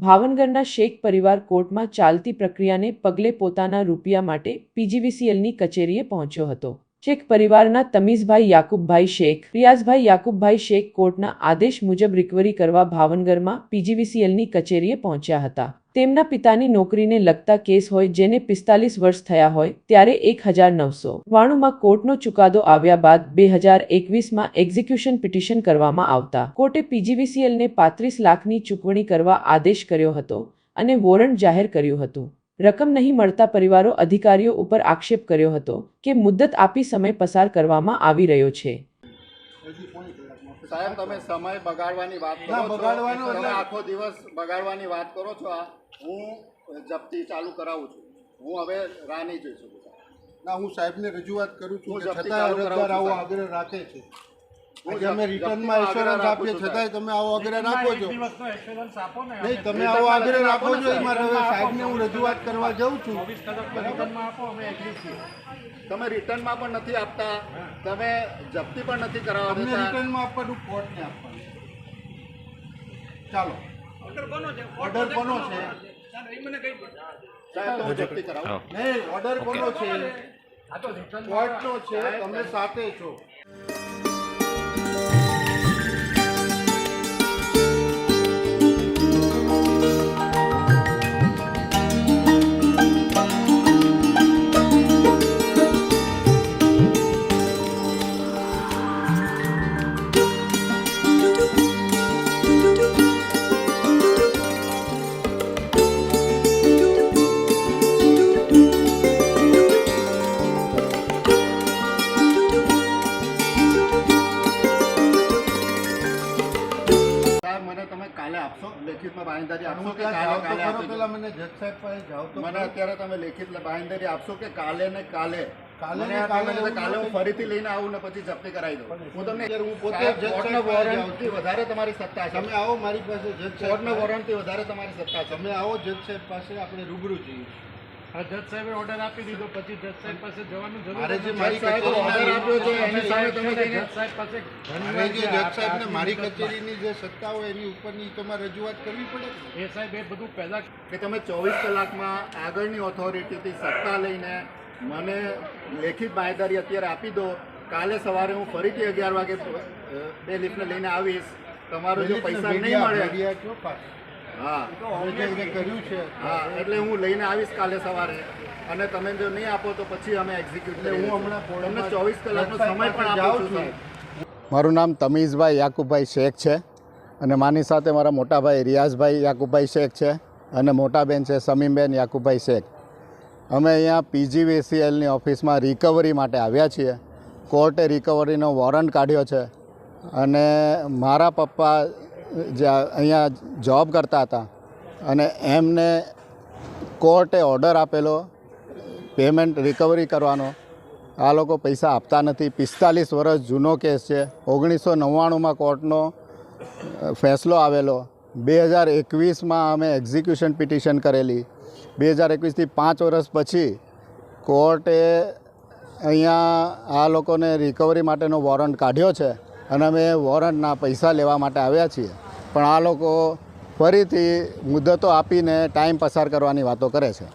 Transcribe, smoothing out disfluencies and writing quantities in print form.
ભાવનગરના શેખ પરિવાર કોર્ટમાં ચાલતી પ્રક્રિયાને પગલે પોતાના રૂપિયા માટે પીજીવીસીએલની કચેરીએ પહોંચ્યો હતો। શેખ પરિવારના તમીઝભાઈ યાકુબભાઈ શેખ, રિયાઝભાઈ યાકુબભાઈ શેખ કોર્ટના આદેશ મુજબ રિકવરી કરવા ભાવનગરમાં પીજીવીસીએલની કચેરીએ પહોંચ્યા હતા। તેમના પિતાની નોકરીને લગતા કેસ હોય જેને 45 વર્ષ થયા હોય ત્યારે 1992માં કોર્ટનો ચુકાદો આવ્યા બાદ 2021માં એક્ઝિક્યુશન પિટિશન કરવામાં આવતા કોર્ટે પીજીવીસીએલને 35 લાખની ચૂકવણી કરવા આદેશ કર્યો હતો અને વોરંટ જાહેર કર્યું હતું। રકમ નહીં મળતા પરિવારો અધિકારીઓ ઉપર આક્ષેપ કર્યો હતો કે મુદ્દત આપી સમય પસાર કરવામાં આવી રહ્યો છે। સાહેબ, તમે સમય બગાડવાની વાત કરો છો, તમે આખો દિવસ બગાડવાની વાત કરો છો। હું જપ્તી ચાલુ કરાવું છું, હું હવે રાહ નહીં જોઈ શકું ના। હું સાહેબને રજૂઆત કરું છું, છતાં અરજદાર આવો આગ્રહ રાખે છે। અમે રિટર્નમાં એશ્યોરન્સ આપીએ છતાંય તમે આવો આગ્રહ રાખો છો। નહીં, તમે આવો આગ્રહ રાખો છો એમાં હવે સાહેબને હું રજૂઆત કરવા જાઉં છું। તમે રિટર્નમાં પણ નથી આપતા, તમે જપ્તી પણ નથી કરાવવા દેતા। દેતા। રિટર્નમાં આપવાનું કોર્ટને આપવાનું। ચાલો, ઓર્ડર કોનો છે? સાહેબ, તો જપ્તી કરાવો। નહીં, ઓર્ડર કોનો છે? કોર્ટનો છે, તમે સાથે છો। લેખિતમાં બાંહેધરી આપશો કે કાલે આપી દો? પેલા મને જજ સાહેબ પાસે જાઓ તો મને અત્યારે તમે લેખિત બાંહેધરી આપશો કે કાલે ને કાલે કાલે હું ફરીથી લઈને આવું ને પછી જપ્તી કરાવી દઉં? હું તમને હું પોતે કોર્ટના વોરંટથી વધારે તમારી સત્તા છે। તમે આવો મારી પાસે, જજ કોર્ટના વોરંટથી વધારે તમારી સત્તા છે। તમે આવો જજ સાહેબ પાસે, આપણે રૂબરૂ જઈએ। જજ સાહેબે ઓર્ડર આપી દીધો, પછી જજ સાહેબ પાસે જવાનું જરૂર મારે જે મારી ઓર્ડર આપ્યો છે એની સામે તમે જજ સાહેબ પાસે મારે જે જજ સાહેબને મારી કચેરીની જે સત્તા હોય એની ઉપરની તમારે રજૂઆત કરવી પડે। એ સાહેબ એ બધું પહેલા કે તમે 24 કલાકમાં આગળની ઓથોરિટીથી સત્તા લઈને મને લેખિત બાંહેધરી અત્યારે આપી દો। કાલે સવારે હું ફરીથી 11 વાગે બે લિફ્ટને લઈને આવીશ। તમારો જો પૈસા નહીં મળે, હા કર્યું છે, હા, એટલે હું લઈને આવીશ કાલે સવારે, અને તમે જો નહીં આપો તો પછી અમે એક્ઝિક્યુટ કરીએ। હું હમણાં તમને 24 કલાકનો સમય પણ આપું છું સાહેબ। મારું નામ તમીઝભાઈ યાકુબભાઈ શેખ છે અને મારી સાથે મારા મોટા ભાઈ રિયાઝભાઈ યાકુબભાઈ શેખ છે અને મોટા બેન છે સમીમબેન યાકુબભાઈ શેખ। અમે અહીંયા પીજીવીસીએલની ઓફિસમાં રિકવરી માટે આવ્યા છીએ। કોર્ટે રિકવરીનો વોરંટ કાઢ્યો છે અને મારા પપ્પા જે અહીંયા જોબ કરતા હતા અને એમને કોર્ટે ઓર્ડર આપેલો પેમેન્ટ રિકવરી કરવાનો। આ લોકો પૈસા આપતા નથી। 45 વર્ષ જૂનો કેસ છે। 1999માં કોર્ટનો ફેસલો આવેલો। 2021માં અમે એક્ઝિક્યુશન પિટિશન કરેલી। 2021થી 5 વર્ષ પછી કોર્ટે અહીંયા આ લોકોને રિકવરી માટેનો વોરંટ કાઢ્યો છે અને અમે વોરંટના પૈસા લેવા માટે આવ્યા છીએ, પણ આ લોકો ફરીથી મુદ્દતો આપીને ટાઈમ પસાર કરવાની વાતો કરે છે।